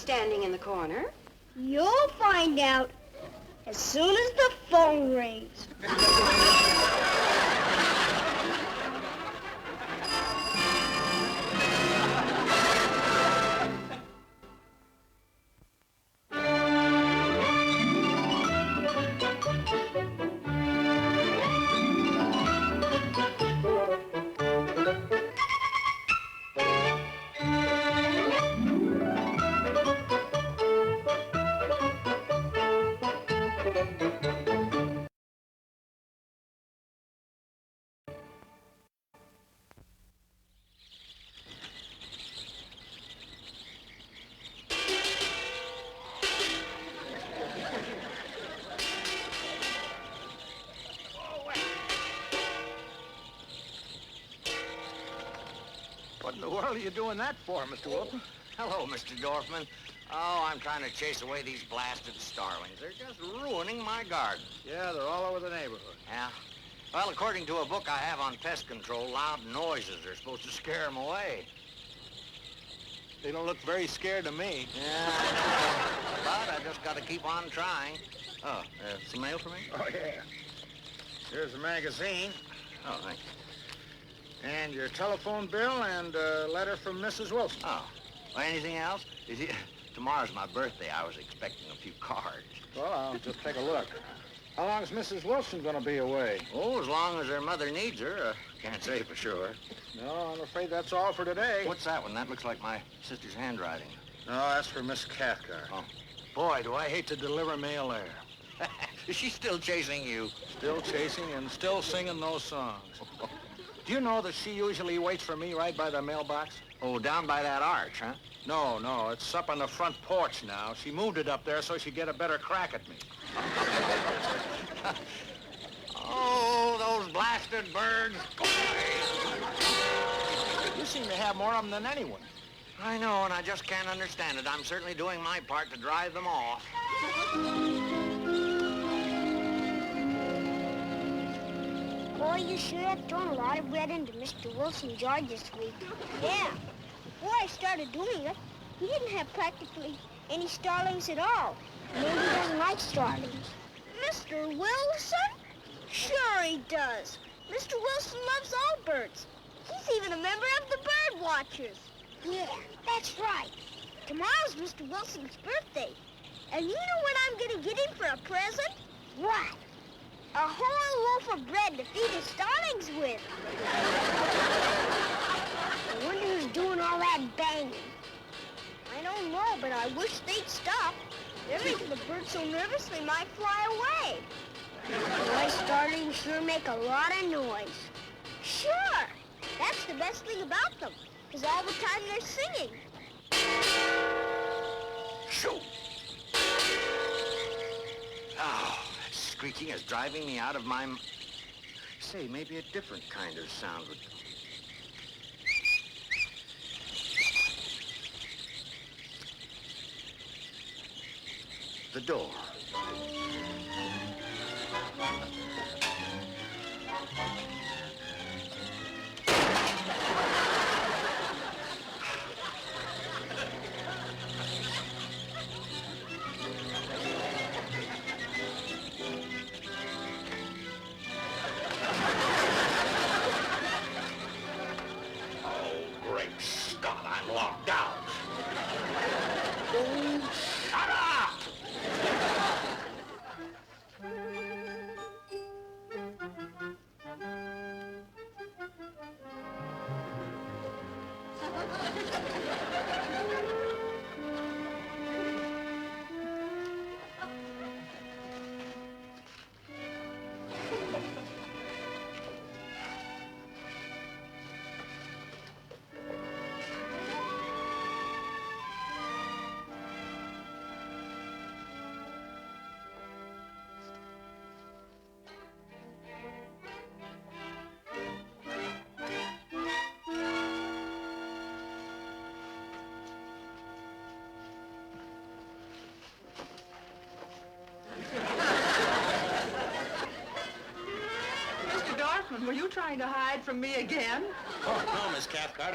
standing in the corner? You'll find out as soon as the phone rings. What in the world are you doing that for, Mr. Wilson? Hello, Mr. Dorfman. Oh, I'm trying to chase away these blasted starlings. They're just ruining my garden. Yeah, they're all over the neighborhood. Yeah? Well, according to a book I have on pest control, loud noises are supposed to scare them away. They don't look very scared to me. Yeah, but I just got to keep on trying. Oh, some mail for me? Oh, yeah. Here's a magazine. Oh, thank you. And your telephone bill and a letter from Mrs. Wilson. Oh, well, anything else? Tomorrow's my birthday. I was expecting a few cards. Well, I'll just take a look. How long is Mrs. Wilson going to be away? Oh, as long as her mother needs her. Can't say for sure. No, I'm afraid that's all for today. What's that one? That looks like my sister's handwriting. No, that's for Miss Cathcart. Oh. Boy, do I hate to deliver mail there. Is she still chasing you? Still chasing and still singing those songs. Do you know that she usually waits for me right by the mailbox? Oh, down by that arch, huh? No, it's up on the front porch now. She moved it up there so she'd get a better crack at me. Oh, those blasted birds. You seem to have more of them than anyone. I know, and I just can't understand it. I'm certainly doing my part to drive them off. Boy, you sure have thrown a lot of bread into Mr. Wilson's yard this week. Yeah. Before I started doing it, he didn't have practically any starlings at all. Maybe he doesn't like starlings. Mr. Wilson? Sure he does. Mr. Wilson loves all birds. He's even a member of the Bird Watchers. Yeah, that's right. Tomorrow's Mr. Wilson's birthday. And you know what I'm going to get him for a present? What? A whole loaf of bread to feed the starlings with. I wonder who's doing all that banging. I don't know, but I wish they'd stop. They're making the birds so nervous they might fly away. Boy, starlings sure make a lot of noise. Sure. That's the best thing about them, because all the time they're singing. Shoo! Oh, that screeching is driving me out of my... Say, maybe a different kind of sound would... The door. you trying to hide from me again? Oh, no, Miss Cathcart.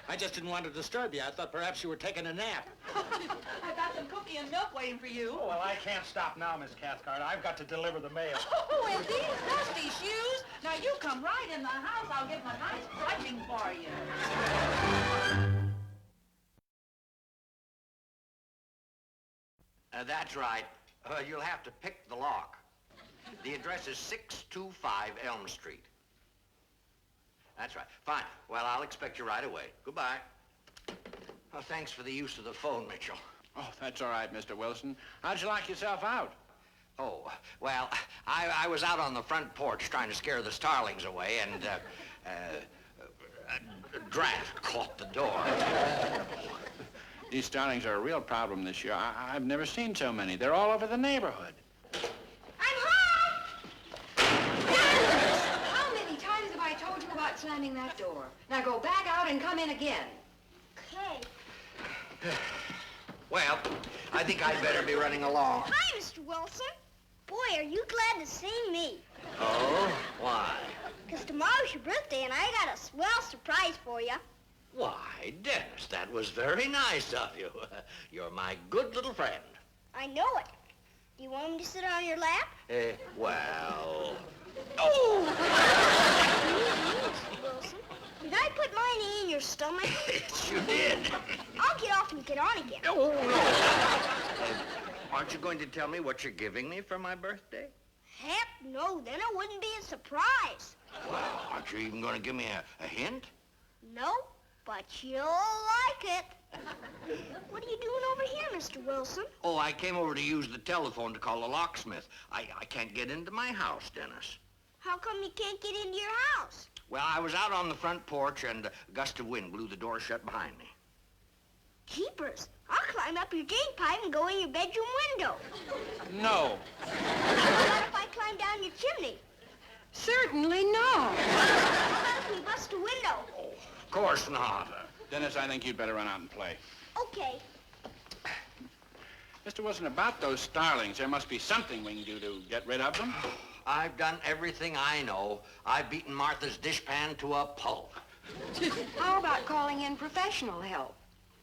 I just didn't want to disturb you. I thought perhaps you were taking a nap. I got some cookie and milk waiting for you. Oh, well, I can't stop now, Miss Cathcart. I've got to deliver the mail. Oh, and these dusty shoes? Now you come right in the house. I'll give them a nice brushing for you. That's right. You'll have to pick the lock. The address is 625 Elm Street. That's right. Fine. Well, I'll expect you right away. Goodbye. Well, thanks for the use of the phone, Mitchell. Oh, that's all right, Mr. Wilson. How'd you lock yourself out? Oh, well, I was out on the front porch trying to scare the Starlings away, and a draft caught the door. These Starlings are a real problem this year. I've never seen so many. They're all over the neighborhood. I'm home! How many times have I told you about slamming that door? Now go back out and come in again. Okay. Well, I think I'd better be running along. Hi, Mr. Wilson. Boy, are you glad to see me. Oh? Why? Because tomorrow's your birthday, and I got a swell surprise for you. Why, Dennis, that was very nice of you. You're my good little friend. I know it. Do you want me to sit on your lap? Well... Oh! Mr. Wilson, did I put my knee in your stomach? Yes, you did. I'll get off and get on again. Oh, no. Aren't you going to tell me what you're giving me for my birthday? Heck no, then it wouldn't be a surprise. Well, aren't you even going to give me a hint? No, but you'll like it. What are you doing over here, Mr. Wilson? Oh, I came over to use the telephone to call the locksmith. I can't get into my house, Dennis. How come you can't get into your house? Well, I was out on the front porch and a gust of wind blew the door shut behind me. Keepers, I'll climb up your drain pipe and go in your bedroom window. No. How about if I climb down your chimney? Certainly no. How about if we bust a window? Oh, of course not. Dennis, I think you'd better run out and play. Okay. Mr. Wilson, about those Starlings, there must be something we can do to get rid of them. I've done everything I know. I've beaten Martha's dishpan to a pulp. How about calling in professional help?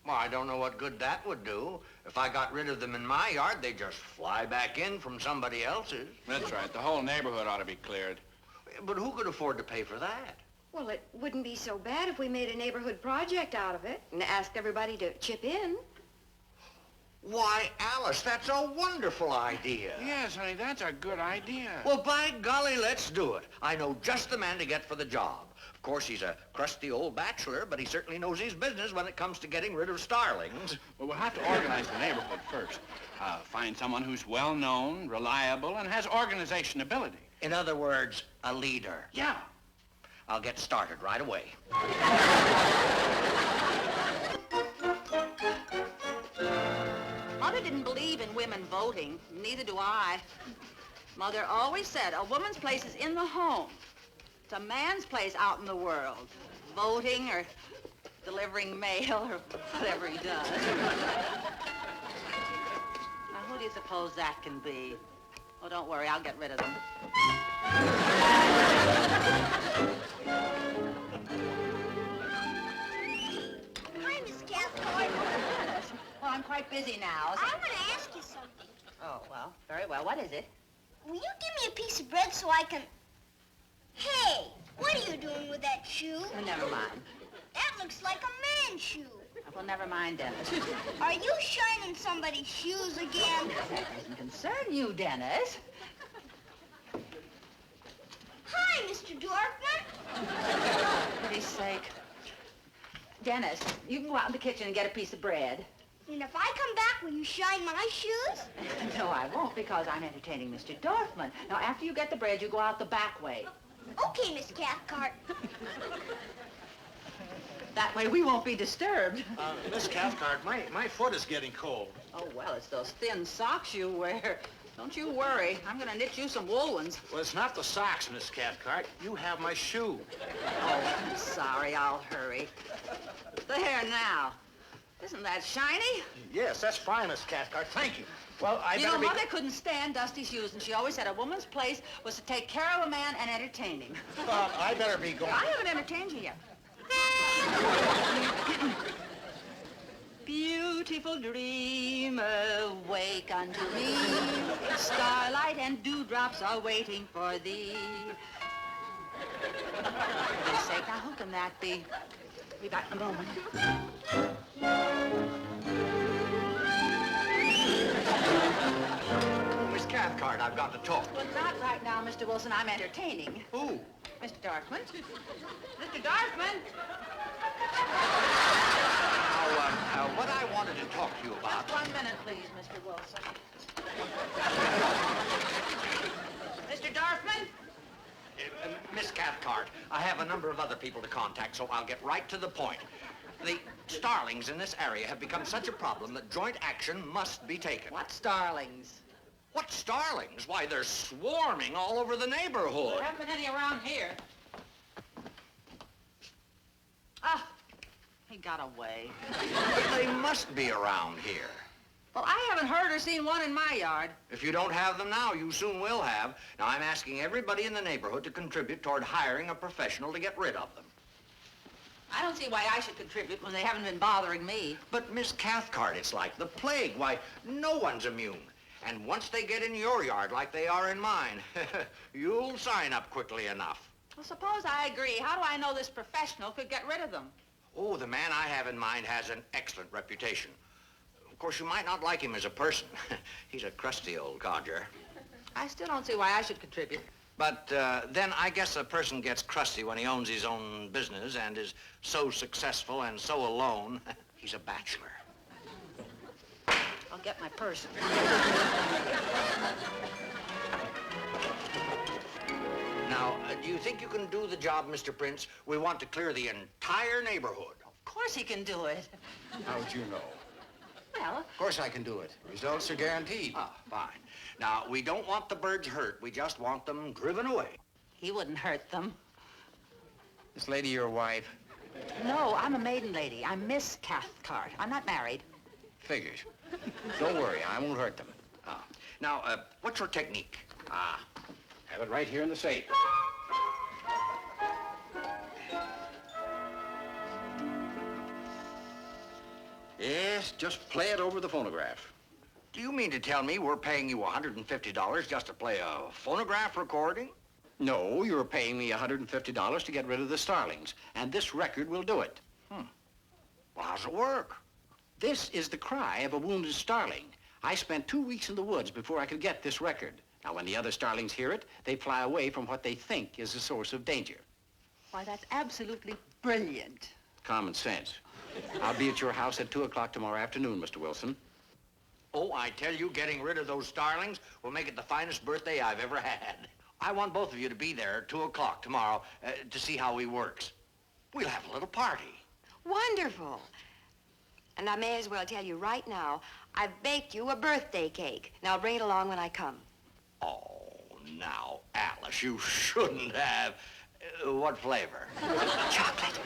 Well, I don't know what good that would do. If I got rid of them in my yard, they'd just fly back in from somebody else's. That's right. The whole neighborhood ought to be cleared. But who could afford to pay for that? Well, it wouldn't be so bad if we made a neighborhood project out of it and asked everybody to chip in. Why, Alice, that's a wonderful idea. Yes, honey, that's a good idea. Well, by golly, let's do it. I know just the man to get for the job. Of course, he's a crusty old bachelor, but he certainly knows his business when it comes to getting rid of Starlings. Well, we'll have to organize the neighborhood first. Find someone who's well-known, reliable, and has organization ability. In other words, a leader. Yeah. I'll get started right away. Mother didn't believe in women voting. Neither do I. Mother always said a woman's place is in the home. It's a man's place out in the world. Voting or delivering mail or whatever he does. Now, who do you suppose that can be? Oh, don't worry, I'll get rid of them. Hi, Miss Cathcart. Well, I'm quite busy now. I want to ask you something. Oh, well, very well. What is it? Will you give me a piece of bread so I can... Hey, what are you doing with that shoe? Oh, never mind. That looks like a man's shoe. Well, never mind, Dennis. Are you shining somebody's shoes again? That doesn't concern you, Dennis. Hi, Mr. Dorfman. For pity's sake. Dennis, you can go out in the kitchen and get a piece of bread. And if I come back, will you shine my shoes? No, I won't, because I'm entertaining Mr. Dorfman. Now, after you get the bread, you go out the back way. Okay, Miss Cathcart. That way we won't be disturbed. Miss Cathcart, my foot is getting cold. Oh, well, it's those thin socks you wear. Don't you worry. I'm going to knit you some wool ones. Well, it's not the socks, Miss Cathcart. You have my shoe. Oh, I'm sorry. I'll hurry. There now. Isn't that shiny? Yes, that's fine, Miss Cathcart. Thank you. Well, You know, Mother couldn't stand dusty shoes, and she always said a woman's place was to take care of a man and entertain him. I better be going. I haven't entertained you yet. Beautiful dreamer, wake unto me. Starlight and dewdrops are waiting for thee. For goodness sake, now who can that be? Be back in a moment. Miss Cathcart, I've got to talk. Well, not right now, Mr. Wilson. I'm entertaining. Who? Mr. Darkman. Mr. Darkman! Now, what I wanted to talk to you about... Just 1 minute, please, Mr. Wilson. Mr. Darkman? Miss Cathcart, I have a number of other people to contact, so I'll get right to the point. The Starlings in this area have become such a problem that joint action must be taken. What Starlings? What Starlings? Why, they're swarming all over the neighborhood. There haven't been any around here. Ah, he got away. But they must be around here. Well, I haven't heard or seen one in my yard. If you don't have them now, you soon will have. Now, I'm asking everybody in the neighborhood to contribute toward hiring a professional to get rid of them. I don't see why I should contribute when they haven't been bothering me. But, Miss Cathcart, it's like the plague. Why, no one's immune. And once they get in your yard like they are in mine, you'll sign up quickly enough. Well, suppose I agree. How do I know this professional could get rid of them? Oh, the man I have in mind has an excellent reputation. Of course, you might not like him as a person. He's a crusty old codger. I still don't see why I should contribute. But then I guess a person gets crusty when he owns his own business and is so successful and so alone. He's a bachelor. I'll get my purse. Now, do you think you can do the job, Mr. Prince? We want to clear the entire neighborhood. Of course he can do it. How'd you know? Well, Of course I can do it. Results are guaranteed. Ah, fine. Now, we don't want the birds hurt. We just want them driven away. he wouldn't hurt them. This lady your wife? No, I'm a maiden lady. I'm Miss Cathcart. I'm not married. Figures. Don't worry, I won't hurt them. Ah. Now, what's your technique? Have it right here in the safe. Yes, just play it over the phonograph. Do you mean to tell me we're paying you $150 just to play a phonograph recording? No, you're paying me $150 to get rid of the Starlings, and this record will do it. Well, how's it work? This is the cry of a wounded starling. I spent 2 weeks in the woods before I could get this record. Now, when the other starlings hear it, they fly away from what they think is a source of danger. Why, that's absolutely brilliant. Common sense. I'll be at your house at 2 o'clock tomorrow afternoon, Mr. Wilson. Oh, I tell you, getting rid of those Starlings will make it the finest birthday I've ever had. I want both of you to be there at 2 o'clock tomorrow to see how he works. We'll have a little party. Wonderful. And I may as well tell you right now, I've baked you a birthday cake. Now bring it along when I come. Oh, now, Alice, you shouldn't have. What flavor? Chocolate.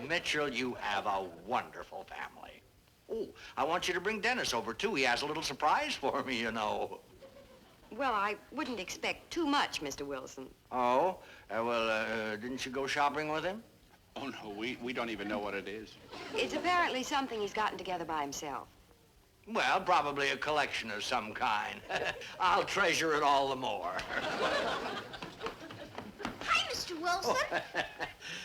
Mitchell, you have a wonderful family. Oh, I want you to bring Dennis over, too. He has a little surprise for me, you know. Well, I wouldn't expect too much, Mr. Wilson. Oh? Didn't you go shopping with him? Oh, no, we don't even know what it is. It's apparently something he's gotten together by himself. Well, probably a collection of some kind. I'll treasure it all the more. Hi, Mr. Wilson.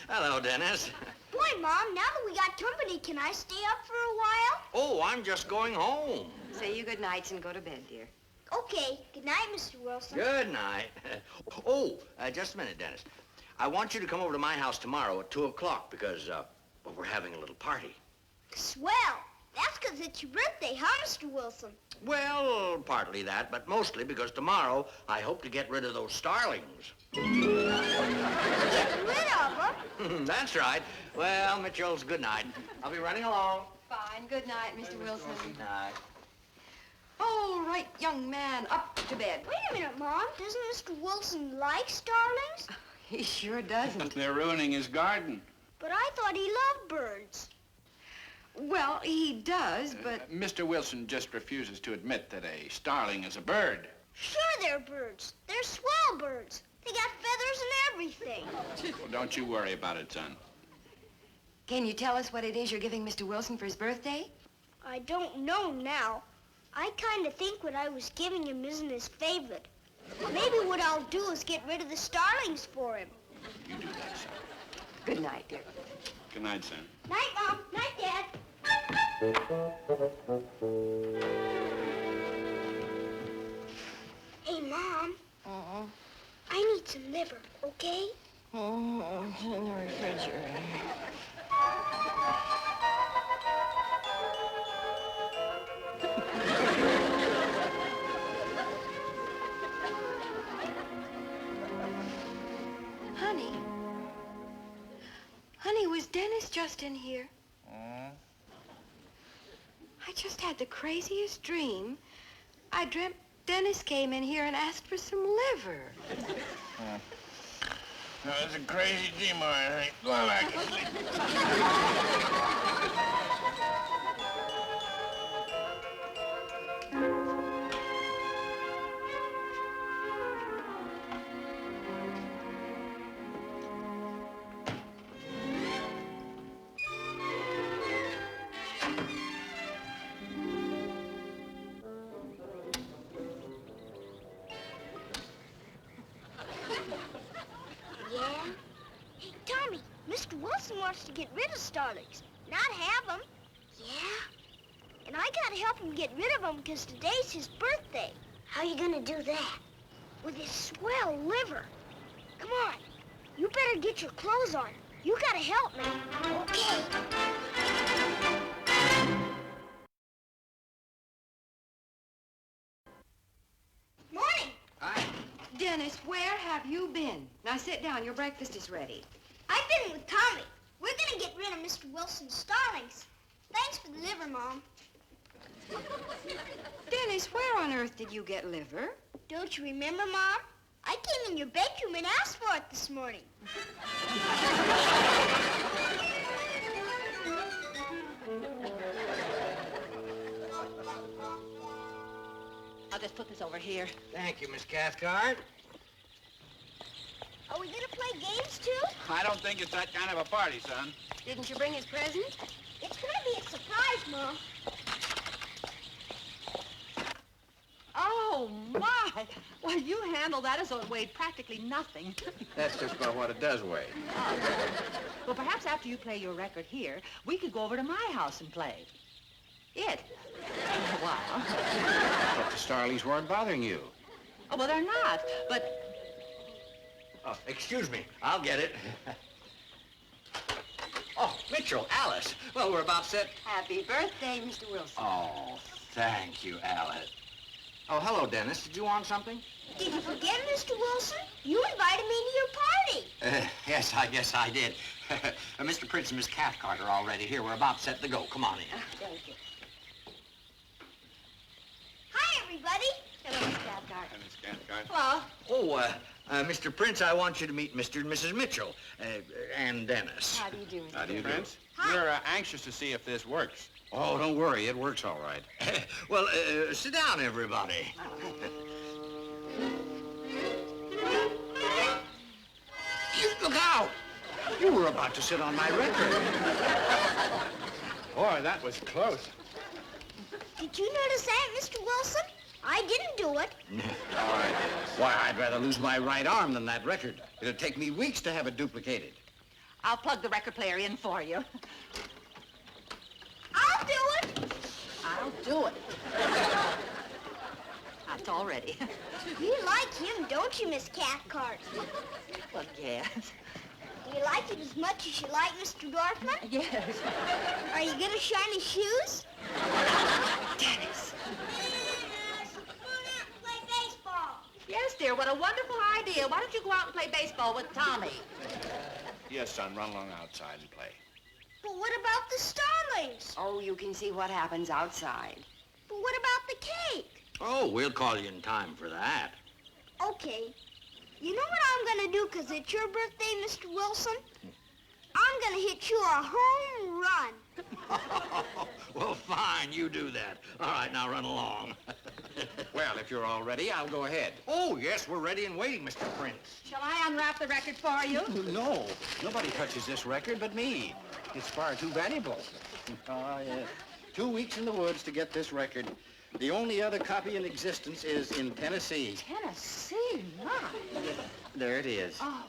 Hello, Dennis. Boy, Mom, now that we got company, can I stay up for a while? Oh, I'm just going home. Say your good nights and go to bed, dear. Okay. Good night, Mr. Wilson. Good night. Just a minute, Dennis. I want you to come over to my house tomorrow at 2 o'clock because, we're having a little party. Swell. That's 'cause it's your birthday, huh, Mr. Wilson? Well, partly that, but mostly because tomorrow I hope to get rid of those Starlings. Get rid of them? That's right. Well, Mitchell's good night. I'll be running along. Fine. Good night, Mr. Wilson. Good night. All right, young man, up to bed. Wait a minute, Mom. Doesn't Mr. Wilson like starlings? He sure doesn't. They're ruining his garden. But I thought he loved birds. Well, he does, but... Mr. Wilson just refuses to admit that a starling is a bird. Sure they're birds. They're swell birds. They got feathers and everything. Well, don't you worry about it, son. Can you tell us what it is you're giving Mr. Wilson for his birthday? I don't know now. I kind of think what I was giving him isn't his favorite. Maybe what I'll do is get rid of the starlings for him. You do that, son. Good night, dear. Good night, son. Night, Mom. Night, Dad. Hey, Mom. I need some liver, okay? Oh, in the refrigerator. Honey. Honey, was Dennis just in here? I just had the craziest dream. I dreamt Dennis came in here and asked for some liver. No, it's a crazy dream, all right, honey. Go on back to sleep. Yeah? Hey, Tommy, Mr. Wilson wants to get rid of starlings, not have them. Yeah? And I gotta help him get rid of them because today's his birthday. How you gonna do that? With his swell liver. Come on, you better get your clothes on. You gotta help me. Okay. Morning. Hi. Dennis, where have you been? Now sit down. Your breakfast is ready. I've been with Tommy. We're gonna get rid of Mr. Wilson's starlings. Thanks for the liver, Mom. Dennis, where on earth did you get liver? Don't you remember, Mom? I came in your bedroom and asked for it this morning. I'll just put this over here. Thank you, Miss Cathcart. Are we gonna play games, too? I don't think it's that kind of a party, son. Didn't you bring his present? It's gonna be a surprise, Mom. Oh, my. Well, you handled that as though it weighed practically nothing. That's just about what it does weigh. Well, perhaps after you play your record here, we could go over to my house and play. It. Wow. But the starlings weren't bothering you. Oh, well, they're not, but... Oh, excuse me. I'll get it. Oh, Mitchell, Alice. Well, we're about set. Happy birthday, Mr. Wilson. Oh, thank you, Alice. Oh, hello, Dennis. Did you want something? Did you forget, Mr. Wilson? You invited me to your party. Yes, I guess I did. Mr. Prince and Miss Cathcart are already here. We're about set to go. Come on in. Thank you. Hi, everybody. Hello, Miss Cathcart. Miss Cathcart. Well, Oh, Mr. Prince, I want you to meet Mr. and Mrs. Mitchell, and Dennis. How do you do, Mr. How do you do? Prince, Hi. we're anxious to see if this works. Oh, don't worry. It works all right. Well, sit down, everybody. Look out! You were about to sit on my record. Boy, that was close. Did you notice that, Mr. Wilson? I didn't do it. All right. Why, I'd rather lose my right arm than that record. It'd take me weeks to have it duplicated. I'll plug the record player in for you. I'll do it. I'll do it. That's all ready. You like him, don't you, Miss Cathcart? Well, yes. Do you like it as much as you like Mr. Dorfman? Yes. Are you gonna shine his shoes? Dennis. Play baseball. Yes, dear, what a wonderful idea. Why don't you go out and play baseball with Tommy? Yes, son, run along outside and play. But what about the starlings? Oh, you can see what happens outside. But what about the cake? Oh, we'll call you in time for that. Okay. You know what I'm gonna do 'cause it's your birthday, Mr. Wilson? I'm gonna hit you a home run. Well, fine, you do that. All right, now run along. Well, if you're all ready, I'll go ahead. Oh, yes, we're ready and waiting, Mr. Prince. Shall I unwrap the record for you? No, nobody touches this record but me. It's far too valuable. Oh, yes. 2 weeks in the woods to get this record. The only other copy in existence is in Tennessee. Tennessee, my. There it is. Oh.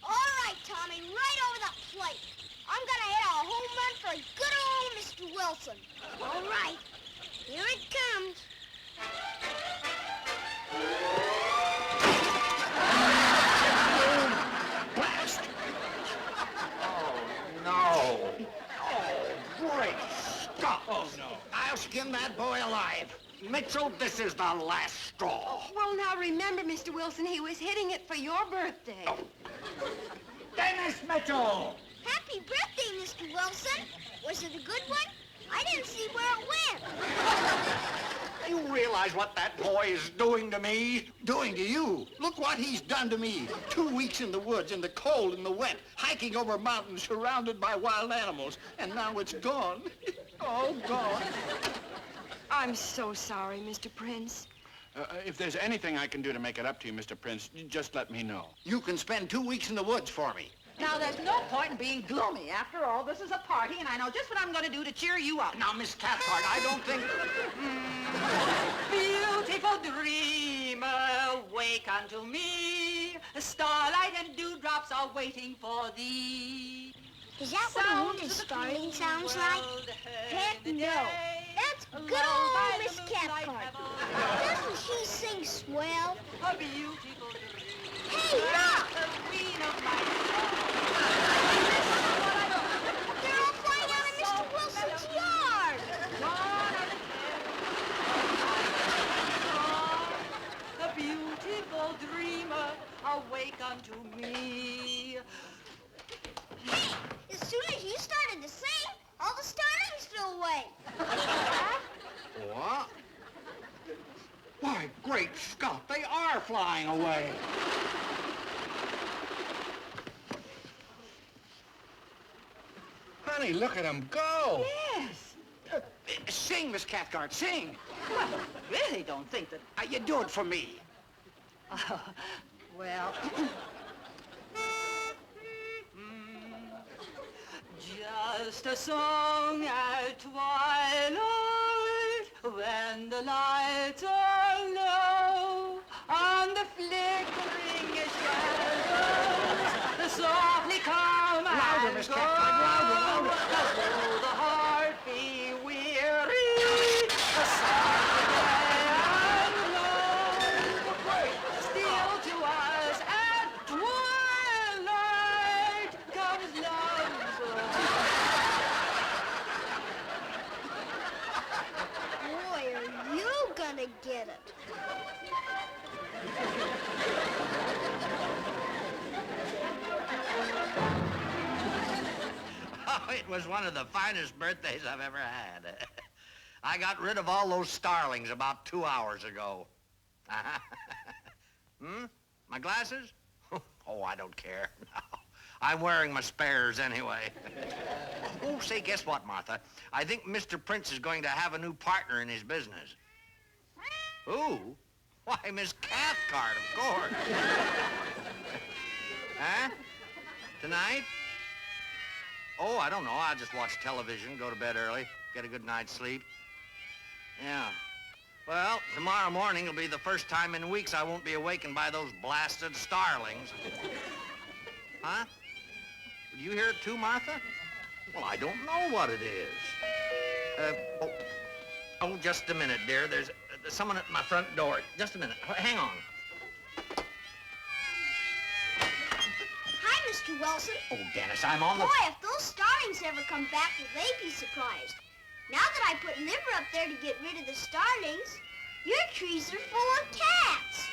All right, Tommy, right over the plate. I'm gonna hit a home run for good old Mr. Wilson. All right, here it comes. Blast! Oh, no. Oh, great Scott! Oh, no. I'll skin that boy alive. Mitchell, this is the last straw. Well, now remember, Mr. Wilson, he was hitting it for your birthday. Oh. Dennis Mitchell! Happy birthday, Mr. Wilson. Was it a good one? I didn't see where it went. You realize what that boy is doing to me? Doing to you? Look what he's done to me. 2 weeks in the woods, in the cold, in the wet, hiking over mountains, surrounded by wild animals. And now it's gone. All gone. I'm so sorry, Mr. Prince. If there's anything I can do to make it up to you, Mr. Prince, just let me know. You can spend 2 weeks in the woods for me. Now, there's no point in being gloomy. After all, this is a party, and I know just what I'm going to do to cheer you up. Now, Miss Cathcart, I don't think... Beautiful dreamer, wake unto me. Starlight and dewdrops are waiting for thee. Is that what a wounded starling sounds like? Heck no. That's good old Miss Cathcart. Doesn't she sing swell? A beautiful dream. Hey, look! The queen of my They're all flying out of Mr. Wilson's yard. A beautiful dreamer, awake unto me. Hey, as soon as you started to sing, all the starlings flew away. What? Why, great Scott, they are flying away. Honey, look at them go. Yes. Sing, Miss Cathcart, sing. Well, I really don't think that... You do it for me. Well... Just a song at twilight, when the lights are low, on the flickering shadows, softly come Louder, and Miss go. Cathcart, louder, louder. Though the heart be weary, softly and low, still to us at twilight comes love's Boy, are you gonna get it. Oh, it was one of the finest birthdays I've ever had. I got rid of all those starlings about 2 hours ago. My glasses? Oh, I don't care. I'm wearing my spares anyway. Oh, say, guess what, Martha? I think Mr. Prince is going to have a new partner in his business. Who? Why, Miss Cathcart, of course. Huh? Tonight? Oh, I don't know. I'll just watch television, go to bed early, get a good night's sleep. Yeah. Well, tomorrow morning will be the first time in weeks I won't be awakened by those blasted starlings. Huh? Did you hear it too, Martha? Well, I don't know what it is. Oh, just a minute, dear. There's someone at my front door. Just a minute. Hang on. Hi, Mr. Wilson. Oh, Dennis, I'm on the... Boy, if those starlings ever come back, will they be surprised. Now that I put liver up there to get rid of the starlings, your trees are full of cats.